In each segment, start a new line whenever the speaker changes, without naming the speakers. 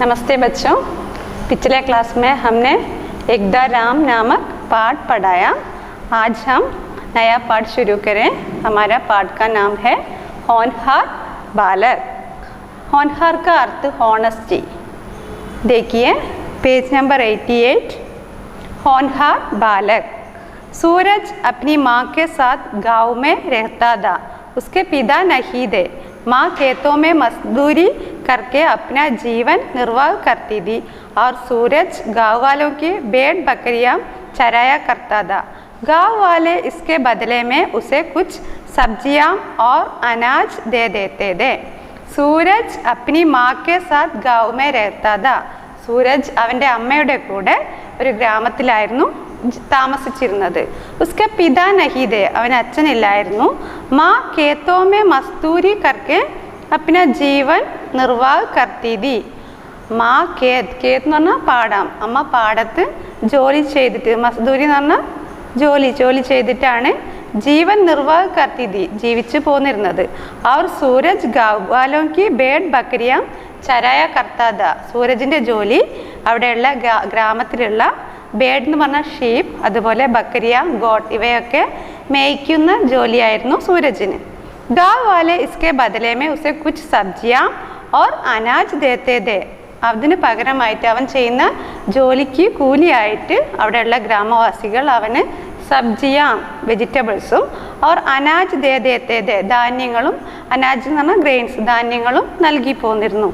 नमस्ते बच्चों। पिछले क्लास में हमने एकदा राम नामक पाठ पढ़ाया। आज हम नया पाठ शुरू करें। हमारा पाठ का नाम है होनहार बालक। होनहार का अर्थ हॉनेस्टी। देखिए पेज नंबर 88। होनहार बालक। सूरज अपनी माँ के साथ गांव में रहता था। उसके पिता नहीं थे। माँ खेतों में मजदूरी करके अपना जीवन निर्वाह करती थी और सूरज गांव वालों की भेड़ बकरियां चराया करता था। गांव वाले इसके बदले में उसे कुछ सब्जियां और अनाज दे देते थे। सूरज अपनी माँ के साथ गांव में रहता था। सूरज അവൻ്റെ അമ്മയുടെ കൂടെ ഒരു ഗ്രാമത്തിലായിരുന്നു താമസിച്ചിരുന്നത്. उसके पिता नहीं थे. അവന് അച്ഛനില്ലായിരുന്നു. माँ खेतों में मजदूरी करके अपना जीवन निर्वाह करती थी. माँ खेत എന്ന് പറഞ്ഞാൽ പാടം. അമ്മ പാടത്ത് ജോലി ചെയ്തിട്ട് മസ്ദൂരി എന്ന് പറഞ്ഞാൽ ജോലി ചെയ്തിട്ടാണ് जीवन निर्वाह करती थी, ജീവിച്ചു പോന്നിരുന്നത്. और सूरज गाँव वालों की भेड़ बकरियां ചരായ കർത്താത. സൂരജിൻ്റെ ജോലി അവിടെയുള്ള ഗ്രാമത്തിലുള്ള ബേഡ് എന്ന് പറഞ്ഞ ഷീപ്പ്, അതുപോലെ ബക്കരിയ, ഗോട്ട് ഇവയൊക്കെ മേയ്ക്കുന്ന ജോലിയായിരുന്നു സൂരജിന്. ഗാവ് വാലെ ഇസ്കെ ബദലേ മേ ഉസെ കുച്ച് സബ്ജിയാ ഓർ അനാജ് ദേത്തേ ദേ. അതിന് പകരമായിട്ട് അവൻ ചെയ്യുന്ന ജോലിക്ക് കൂലിയായിട്ട് അവിടെയുള്ള ഗ്രാമവാസികൾ അവന് സബ്ജിയാം വെജിറ്റബിൾസും ഓർ അനാജ് ദേ ദേത്തേ ദേ ധാന്യങ്ങളും, അനാജ് എന്ന് പറഞ്ഞാൽ ഗ്രെയിൻസ്, ധാന്യങ്ങളും നൽകി പോന്നിരുന്നു.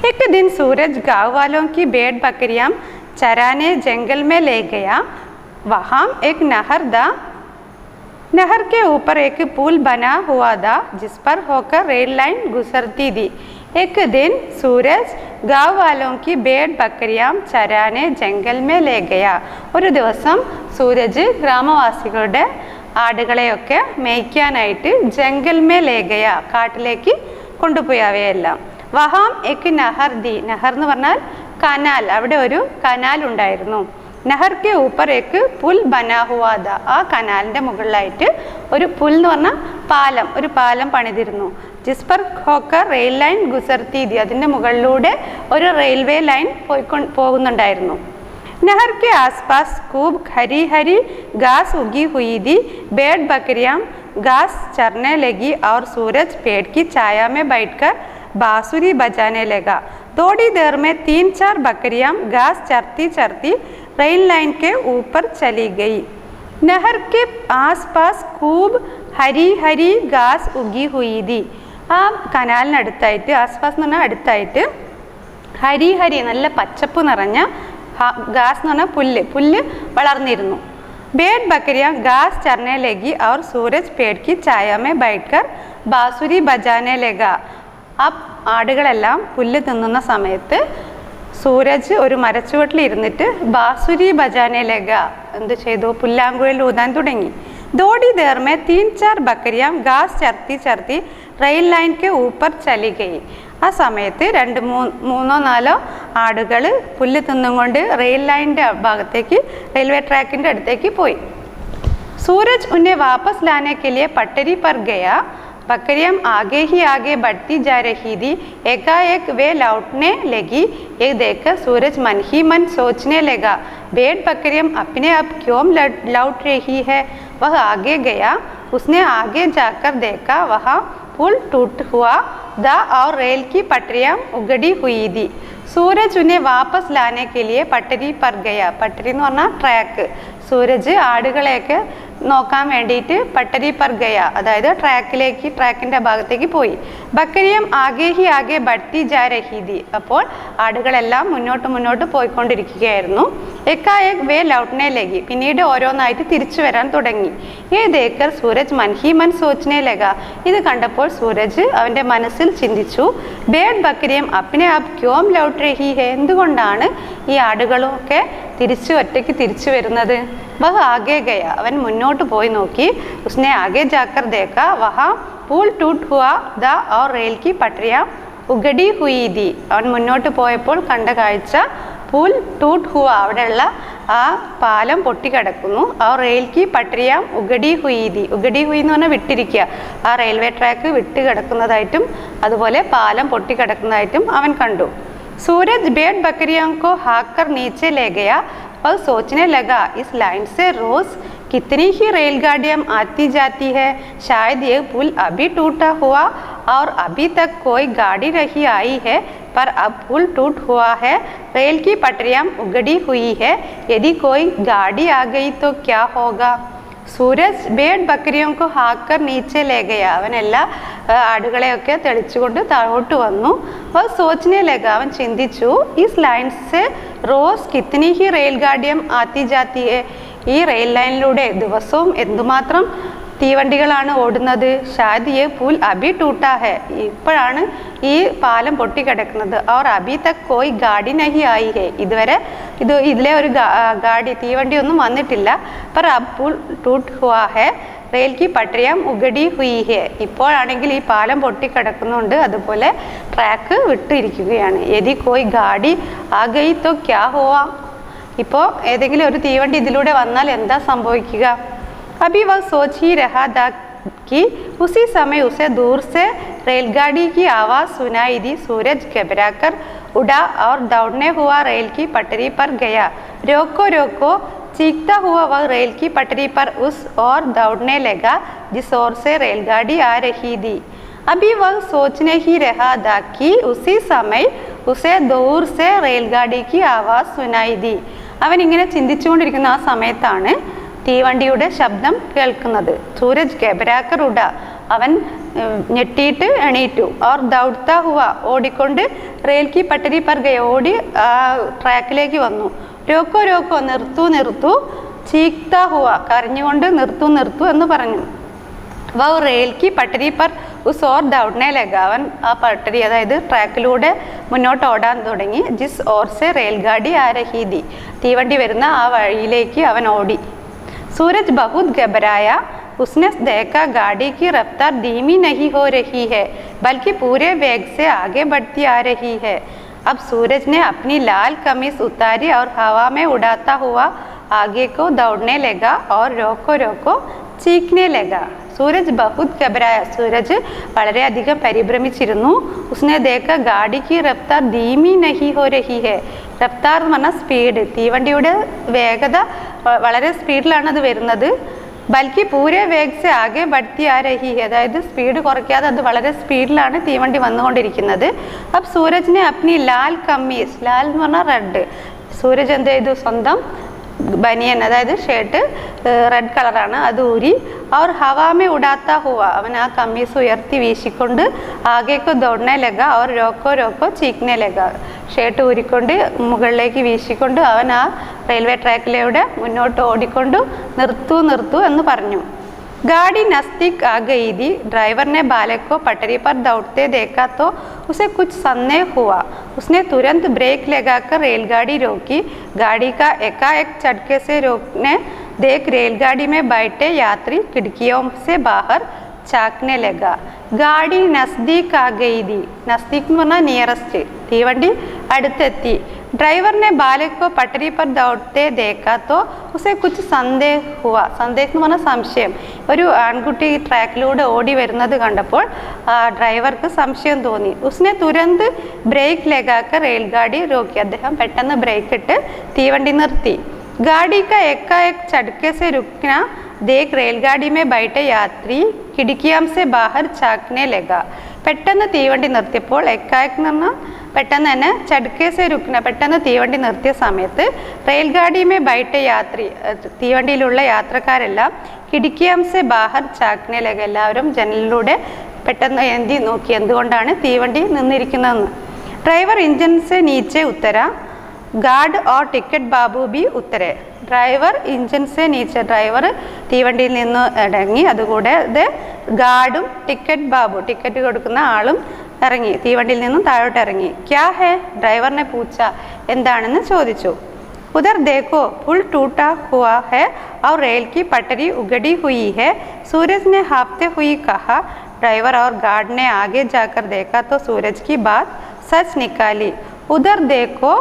एक दिन सूरज गाँव वालों की भेड़ बकरियां चराने जंगल में ले गया. वहाँ एक नहर था. नहर के ऊपर एक पुल बना हुआ था जिस पर होकर रेल लाइन गुजरती थी. एक दिन सूरज गाँव वालों की भेड़ बकरियां चराने जंगल में ले गया. ഒരു ദിവസം സൂരജ് ഗ്രാമവാസികളുടെ ആടുകളെയൊക്കെ മേയ്ക്കാനായിട്ട് ജംഗൽ മേ ലേ ഗയ, കാട്ടിലേക്ക് കൊണ്ടുപോയി അവയെല്ലാം. വഹാം എക്ക് നഹർ ദി. നഹർ എന്ന് പറഞ്ഞാൽ കനാൽ. അവിടെ ഒരു കനാൽ ഉണ്ടായിരുന്നു. നഹർ കെ ഊപ്പർ എക്ക് പുൽ ബനാ ഹുവാ ദ. ആ കനാലിൻ്റെ മുകളിലായിട്ട് ഒരു പുൽ എന്ന് പറഞ്ഞാൽ പാലം, ഒരു പാലം പണിതിരുന്നു. ജിസ് പർ ഹോക്കർ റെയിൽ ലൈൻ ഗുസർത്തി ദി. അതിൻ്റെ മുകളിലൂടെ ഒരു റെയിൽവേ ലൈൻ പോകുന്നുണ്ടായിരുന്നു. नहर के आसपास खूब हरी हरी घास उगी हुई थी. भेड़ बकरियां घास चरने लगी और सूरज पेड़ की छाया में बैठकर बांसुरी बजाने लगा. थोड़ी देर में 3-4 बकरियां घास चरती चरती रेल लाइन के ऊपर चली गई. नहर के आसपास खूब हरी हरी घास उगी हुई थी. ആ കനാലിനടുത്തായിട്ട്, ആസ്പാസ് എന്ന് പറഞ്ഞാൽ അടുത്തായിട്ട്, ഹരി ഹരി നല്ല പച്ചപ്പ് നിറഞ്ഞ घास എന്ന് പറഞ്ഞാൽ പുല്ല് വളർന്നിരുന്നു. भेड़ बकरियां घास चरने लगी और सूरज पेड़ की छाया में बैठकर बांसुरी बजाने लगा. ആ ആടുകളെല്ലാം പുല്ല് തിന്നുന്ന സമയത്ത് സൂരജ് ഒരു മരച്ചുവട്ടിൽ ഇരുന്നിട്ട് ബാസുരി ബജാനെ ലഗ, എന്ത് ചെയ്തു, പുല്ലാങ്കുഴൽ ഊതാൻ തുടങ്ങി. ദോടി ദേർ മേ 3-4 ബക്കരിയാം घास ചർത്തി ചർത്തി റെയിൽ ലൈൻ കെ ഊപ്പർ ചലി ഗയി. ആ സമയത്ത് 2-3-4 ആടുകൾ പുല്ല് തിന്നുകൊണ്ട് റെയിൽ ലൈനിൻ്റെ ഭാഗത്തേക്ക്, റെയിൽവേ ട്രാക്കിൻ്റെ അടുത്തേക്ക് പോയി. സൂരജ് ഉന്നെ വാപ്പസ് ലാനെ കെ ലിയെ പട്ടരി പർ ഗയാ. बकरियां आगे ही आगे बढ़ती जा रही थी. एकाएक वे लौटने लगी. ये देखकर सूरज मन ही मन सोचने लगा, भेड़ बकरियां अपने आप क्यों लौट रही है. वह आगे गया. उसने आगे जाकर देखा वहाँ पुल टूट हुआ था और रेल की पटरियां उगड़ी हुई थी. सूरज उन्हें वापस लाने के लिए पटरी पर गया. पटरी എന്ന് പറഞ്ഞാൽ ട്രാക്ക്. സൂരജ് ആടുകളെയൊക്കെ നോക്കാൻ വേണ്ടിയിട്ട് പട്ടരി പർ ഗയ, അതായത് ട്രാക്കിൻ്റെ ഭാഗത്തേക്ക് പോയി. ബക്കരിയം ആകെ ഹി ആകെ ബഡ്തി ജാ രഹി ഥി. അപ്പോൾ ആടുകളെല്ലാം മുന്നോട്ട് പോയിക്കൊണ്ടിരിക്കുകയായിരുന്നു. എക്കായേക് വേ ലൗട്ട്നെ ലഗി. പിന്നീട് ഓരോന്നായിട്ട് തിരിച്ചു വരാൻ തുടങ്ങി. ഏ ദേക്കർ സൂരജ് മൻഹി മൻ സോച്നെ ലഗ. ഇത് കണ്ടപ്പോൾ സൂരജ് അവൻ്റെ മനസ്സിൽ ചിന്തിച്ചു, ബേഡ് ബക്കരിയം അപ്നെ ആപ് ക്യോം ലൗട്ട് രഹി ഹെ. എന്തുകൊണ്ടാണ് ഈ ആടുകളൊക്കെ ഒറ്റയ്ക്ക് തിരിച്ചു വരുന്നത്. വഹ ആകെ ഗയ. അവൻ മുന്നോട്ട് പോയി നോക്കി. ഉസ്നെ ആകെ ജാക്കർ ദേഖ വഹാ പൂൾ ടൂട്ട് ഹുവാ ദ और रेल की पटरियां उगड़ी हुई थी. അവൻ മുന്നോട്ട് പോയപ്പോൾ കണ്ട കാഴ്ച പൂൾ ടൂട്ട് ഹുവ, അവിടെയുള്ള ആ പാലം പൊട്ടിക്കിടക്കുന്നു. ആ റെയിൽ കി പട്ടരിയാം ഉഗടി ഹുയി ഥി. ഉഗടി ഹുയി എന്ന് പറഞ്ഞാൽ വിട്ടിരിക്കുക. ആ റെയിൽവേ ട്രാക്ക് വിട്ട് കിടക്കുന്നതായിട്ടും അതുപോലെ പാലം പൊട്ടിക്കിടക്കുന്നതായിട്ടും അവൻ കണ്ടു. सूरज भेड़ बकरियों को हाँक कर नीचे ले गया और सोचने लगा, इस लाइन से रोज कितनी ही रेलगाड़ियाँ आती जाती है, शायद ये पुल अभी टूटा हुआ और अभी तक कोई गाड़ी नहीं आई है, पर अब पुल टूट हुआ है, रेल की पटरियाँ उगड़ी हुई है, यदि कोई गाड़ी आ गई तो क्या होगा। സൂരജ് ബേഡ് ബക്കറിയൊക്കെ ഹാക്കർ നീച്ചെ ലേ ഗയാ. അവൻ എല്ലാ ആടുകളെയൊക്കെ തെളിച്ചുകൊണ്ട് താഴോട്ട് വന്നു. और सोचने लगा, അവൻ ചിന്തിച്ചു, ഇസ് ലൈൻസ് से रोज कितनी ही रेलगाड़ियाँ आती जाती है, ഈ റെയിൽ ലൈനിലൂടെ ദിവസവും എന്തുമാത്രം തീവണ്ടികളാണ് ഓടുന്നത്. ഷായദ് യേ പുൽ അബി ടൂട്ടാ ഹെ, ഇപ്പോഴാണ് ഈ പാലം പൊട്ടിക്കിടക്കുന്നത്. और अभी तक कोई गाड़ी नहीं आई है, ഇതുവരെ ഇതിലെ ഒരു ഗാഡി തീവണ്ടി ഒന്നും വന്നിട്ടില്ല. पर अब पुल टूट हुआ है, റെയിൽ की പട്ടരിയാം ഉഗടി ഹുയി ഹെ, ഇപ്പോഴാണെങ്കിൽ ഈ പാലം പൊട്ടിക്കിടക്കുന്നുണ്ട്, അതുപോലെ ട്രാക്ക് വിട്ടിരിക്കുകയാണ്. യദി കോയി ഗാഡി ആ ഗയി തോ ക്യാ ഹുവാ, ഇപ്പോൾ ഏതെങ്കിലും ഒരു തീവണ്ടി ഇതിലൂടെ വന്നാൽ എന്താ സംഭവിക്കുക. अभी वह सोच ही रहा था कि उसी समय उसे दूर से रेलगाड़ी की आवाज़ सुनाई दी. सूरज घबराकर उड़ा और दौड़ने हुआ रेल की पटरी पर गया. रोको रोको चीखता हुआ वह रेल की पटरी पर उस ओर दौड़ने लगा जिस ओर से रेलगाड़ी आ रही थी. अभी वह सोचने ही रहा था कि उसी समय उसे दूर से रेलगाड़ी की आवाज़ सुनाई दी. അവൻ ഇങ്ങനെ ചിന്തിച്ചുകൊണ്ടിരിക്കുന്ന ആ സമയത്താണ് തീവണ്ടിയുടെ ശബ്ദം കേൾക്കുന്നത്. സൂരജ് ഘബരാക്കർ ഉട, അവൻ ഞെട്ടിയിട്ട് എണീറ്റു. और दौड़ता हुआ, ഓടിക്കൊണ്ട് റെയിൽ की पटरी पर गया, ഓടി ട്രാക്കിലേക്ക് വന്നു. रोको रोको, നിർത്തൂ നിർത്തൂ. चीखता हुआ, കരഞ്ഞുകൊണ്ട് നിർത്തൂ നിർത്തൂ എന്ന് പറഞ്ഞു. वह रेल की पटरी पर उस ओर दौड़ने लगा, അവൻ ആ പട്ടരി അതായത് ട്രാക്കിലൂടെ മുന്നോട്ട് ഓടാൻ തുടങ്ങി. ജിസ് ഓർ സെ റെയിൽഗാഡി ആ രഹി ഥി, തീവണ്ടി വരുന്ന ആ വഴിയിലേക്ക് അവൻ ഓടി. सूरज बहुत घबराया. उसने देखा गाड़ी की रफ्तार धीमी नहीं हो रही है, बल्कि पूरे वेग से आगे बढ़ती आ रही है. अब सूरज ने अपनी लाल कमीज उतारी और हवा में उड़ाता हुआ आगे को दौड़ने लगा और रोको रोको चीखने लगा. सूरज बहुत घबराया, सूरज വളരെയധികം പരിഭ്രമിച്ചിരുന്നു. उसने देखा गाड़ी की रफ्तार धीमी नहीं हो रही है. റഫ്താർ എന്ന് പറഞ്ഞാൽ സ്പീഡ്, തീവണ്ടിയുടെ വേഗത വളരെ സ്പീഡിലാണ് അത് വരുന്നത്. ബൽക്കി പൂരെ വേഗ് സെ ആകെ ബഡ്തി ആ രഹി ഹെ, അതായത് സ്പീഡ് കുറയ്ക്കാതെ അത് വളരെ സ്പീഡിലാണ് തീവണ്ടി വന്നുകൊണ്ടിരിക്കുന്നത്. അബ് സൂരജിനെ അപ്നി ലാൽ കമ്മീസ്, ലാൽ എന്ന് പറഞ്ഞാൽ റെഡ്, സൂരജ് എന്ത് ചെയ്തു, സ്വന്തം ബനിയൻ അതായത് ഷർട്ട് റെഡ് കളറാണ്, അത് ഊരി. और हवा में उड़ाता हुआ, അവൻ ആ കമ്മീസ് ഉയർത്തി വീശിക്കൊണ്ട് ആകേക്ക് ദൗഡ്നെ ലഗ और रोको रोको चीखने लगा, ഷർട്ട് ഊരിക്കൊണ്ട് മുകളിലേക്ക് വീശിക്കൊണ്ട് അവൻ ആ റെയിൽവേ ട്രാക്കിലൂടെ മുന്നോട്ട് ഓടിക്കൊണ്ട് നിർത്തൂ നിർത്തൂ എന്ന് പറഞ്ഞു. गाड़ी नज़दीक आ गई थी. ड्राइवर ने बालक को पटरी पर दौड़ते देखा तो उसे कुछ संदेह हुआ. उसने तुरंत ब्रेक लगाकर रेलगाड़ी रोकी. गाड़ी का एकाएक झटके से रोकने देख रेलगाड़ी में बैठे यात्री खिड़कियों से बाहर झांकने लगा. गाड़ी नज़दीक आ गई थी. नज़दीक എന്ന് പറഞ്ഞാൽ നിയറസ്റ്റ്, തീവണ്ടി അടുത്തെത്തി. ड्राइवर ने बालक को पटरी पर दौड़ते देखा तो उसे कुछ संदेह हुआ. സന്ദേഹം എന്ന് പറഞ്ഞാൽ സംശയം. ഒരു ആൺകുട്ടി ട്രാക്കിലൂടെ ഓടി വരുന്നത് കണ്ടപ്പോൾ ഡ്രൈവർക്ക് സംശയം തോന്നി. उसने तुरंत ब्रेक लगाकर रेलगाड़ी रोकी. അദ്ദേഹം പെട്ടെന്ന് ബ്രേക്ക് ഇട്ട് തീവണ്ടി നിർത്തി. गाड़ी का एकाएक झटके से रुकना देख रेलगाड़ी में बैठे यात्री खिड़कियों से बाहर झांकने लगा. പെട്ടെന്ന് തീവണ്ടി നിർത്തിയപ്പോൾ, എക്കായക്ക് എന്ന് പറഞ്ഞാൽ പെട്ടെന്ന് തന്നെ, ചടുക്കെ സെ രുക്ന പെട്ടെന്ന് തീവണ്ടി നിർത്തിയ സമയത്ത് റെയിൽഗാഡി മേ ബൈഠ യാത്രി തീവണ്ടിയിലുള്ള യാത്രക്കാരെല്ലാം കിടിക്കിയം സെ ബാഹർ ഝാക്നെ ലഗ, എല്ലാവരും ജനലിലൂടെ പെട്ടെന്ന് എന്തി നോക്കി എന്തുകൊണ്ടാണ് തീവണ്ടി നിന്നിരിക്കുന്നതെന്ന്. ഡ്രൈവർ इंजन से नीचे उतरा. ഗാർഡ് ഓർ ടിക്കറ്റ് ബാബു ബി ഉത്തരെ. ഡ്രൈവർ इंजन से नीचे, ഡ്രൈവർ തീവണ്ടിയിൽ നിന്ന് ഇറങ്ങി, അതുകൂടാതെ ഗാർഡും ടിക്കറ്റ് ബാബു ടിക്കറ്റ് കൊടുക്കുന്ന ആളും ഇറങ്ങി, തീവണ്ടിയിൽ നിന്നും താഴോട്ട് ഇറങ്ങി. ക്യാ ഹേ, ഡ്രൈവറിനെ പൂച്ച, എന്താണെന്ന് ചോദിച്ചു. उधर देखो पुल टूटा हुआ है और रेल की पटरी उगड़ी हुई है, सूरज ने हाँफते हुए कहा. ड्राइवर और गार्ड ने आगे जाकर देखा तो सूरज की बात सच निकाली. उधर देखो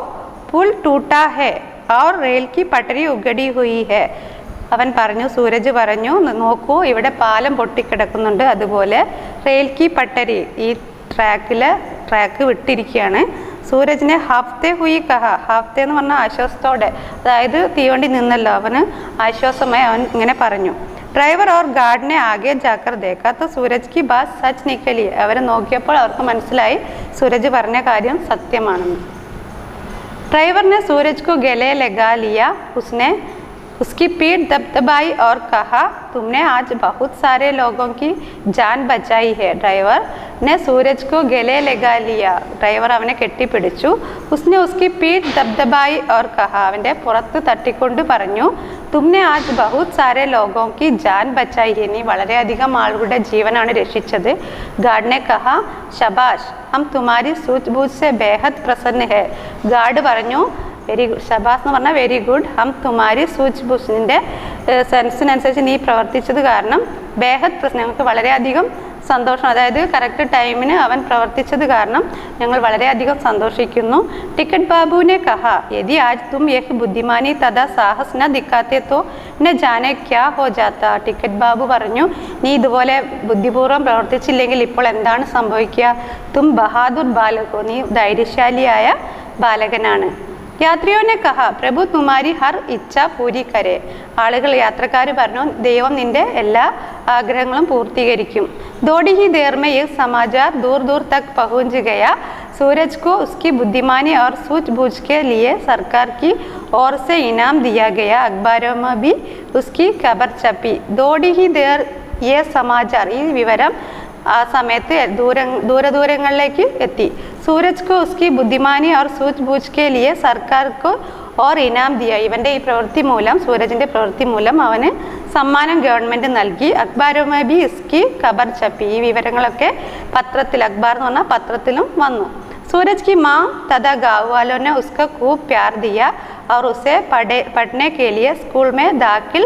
पुल टूटा है और रेल की पटरी उगड़ी हुई है. അവൻ പറഞ്ഞു, സൂരജ് പറഞ്ഞു, നോക്കൂ ഇവിടെ പാലം പൊട്ടിക്കിടക്കുന്നുണ്ട്, അതുപോലെ റെയിൽ കി പട്ടരി ഈ ട്രാക്ക് വിട്ടിരിക്കുകയാണ്. सूरज ने ഹാഫ്തെ हुई कहा. ഹാഫ്തെ എന്ന് പറഞ്ഞാൽ ആശ്വാസത്തോടെ, അതായത് തീവണ്ടി നിന്നല്ലോ, അവന് ആശ്വാസമായി അവൻ ഇങ്ങനെ പറഞ്ഞു. ഡ്രൈവർ और गार्ड ने आगे जाकर देखा तो सूरज की बात सच निकली. അവരെ നോക്കിയപ്പോൾ അവർക്ക് മനസ്സിലായി സൂരജ് പറഞ്ഞ കാര്യം സത്യമാണെന്ന്. ड्राइवर ने सूरज को गले लगा लिया. उसने उसकी पीठ दबदबाई और कहा, तुमने आज बहुत सारे लोगों की जान बचाई है. ഡ്രൈവർ ने सूरज को गले लगा लिया. ഡ്രൈവർ അവനെ കെട്ടിപ്പിടിച്ചു. उसने उसकी पीठ दबदबाई और कहा, അവൻ്റെ പുറത്ത് തട്ടിക്കൊണ്ട് പറഞ്ഞു, तुमने आज बहुत सारे लोगों की जान बचाई है. നീ വളരെയധികം ആളുകളുടെ ജീവനാണ് രക്ഷിച്ചത്. ഗാർഡ് ने कहा, शाबाश, हम तुम्हारी सूझबूझ से बेहद प्रसन्न है. ഗാർഡ് പറഞ്ഞു, വെരി ഗുഡ്. ഷബാസ് എന്ന് പറഞ്ഞാൽ വെരി ഗുഡ്. ഹം തുമാരി സൂച്ച്ബുഷ്, നിൻ്റെ സെൻസിനനുസരിച്ച് നീ പ്രവർത്തിച്ചത് കാരണം ബേഹദ് പ്രശ്നം, ഞങ്ങൾക്ക് വളരെയധികം സന്തോഷം. അതായത് കറക്റ്റ് ടൈമിന് അവൻ പ്രവർത്തിച്ചത് കാരണം ഞങ്ങൾ വളരെയധികം സന്തോഷിക്കുന്നു. ടിക്കറ്റ് ബാബുവിനെ കഹ, യദി ആജ് തും യഹ് ബുദ്ധിമാനി തഥാ സാഹസ് ന ദിക്കാത്തെ തോ ന ജാനെ ക്യാ ഹോ ജാത്ത. ടിക്കറ്റ് ബാബു പറഞ്ഞു, നീ ഇതുപോലെ ബുദ്ധിപൂർവ്വം പ്രവർത്തിച്ചില്ലെങ്കിൽ ഇപ്പോൾ എന്താണ് സംഭവിക്കുക? തും ബഹാദുർ ബാലകോ, നീ ധൈര്യശാലിയായ ബാലകനാണ്. യാത്രിയോനെ കഹ, പ്രഭു തുമാരി ഹർ ഇച്ഛ പൂരി കരെ. ആളുകൾ, യാത്രക്കാർ പറഞ്ഞു, ദൈവം നിന്റെ എല്ലാ ആഗ്രഹങ്ങളും പൂർത്തീകരിക്കും. ദോടി ഹി ദേർ മേ യഹ് സമാചാർ दूर दूर तक पहुंच गया. सूरज को उसकी बुद्धिमानी और सूझबूझ के लिए सरकार की ओर से इनाम दिया गया. अखबारों में भी उसकी खबर छपी. ദോടി ഹി ദേർ യേ സമാചാർ, ഈ വിവരം ആ സമയത്ത് ദൂരങ്ങളിലേക്ക് എത്തി. सूरज को उसकी बुद्धिमानी और सूझबूझ के लिए सरकार को और इनाम दिया. ഇവൻ്റെ ഈ പ്രവൃത്തി മൂലം, സൂരജിൻ്റെ പ്രവൃത്തി മൂലം അവന് സമ്മാനം ഗവൺമെൻറ് നൽകി. അഖ്ബാരോമേ ബി ഇസ്കി ഖബർ ഛപ്പി, ഈ വിവരങ്ങളൊക്കെ പത്രത്തിൽ, അഖ്ബാർ എന്ന് പറഞ്ഞാൽ പത്രത്തിലും വന്നു. सूरज की माँ तथा गाँव वालों ने उसका खूब प्यार दिया और उसे पढ़ने के लिए स्कूल में दाखिल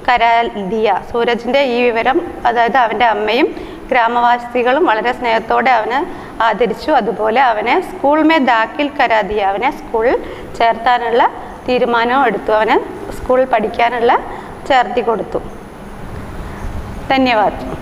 करा दिया. സൂരജിൻ്റെ ഈ വിവരം, അതായത് അവൻ്റെ അമ്മയും ഗ്രാമവാസികളും വളരെ സ്നേഹത്തോടെ അവനെ ആദരിച്ചു. അതുപോലെ അവനെ സ്കൂൾ മേ ദാഖിൽ കരാ ദിയ, അവനെ സ്കൂളിൽ ചേർത്താനുള്ള തീരുമാനവും എടുത്തു. അവനെ സ്കൂളിൽ പഠിക്കാനുള്ള ചേർത്തി കൊടുത്തു. ധന്യവാദം.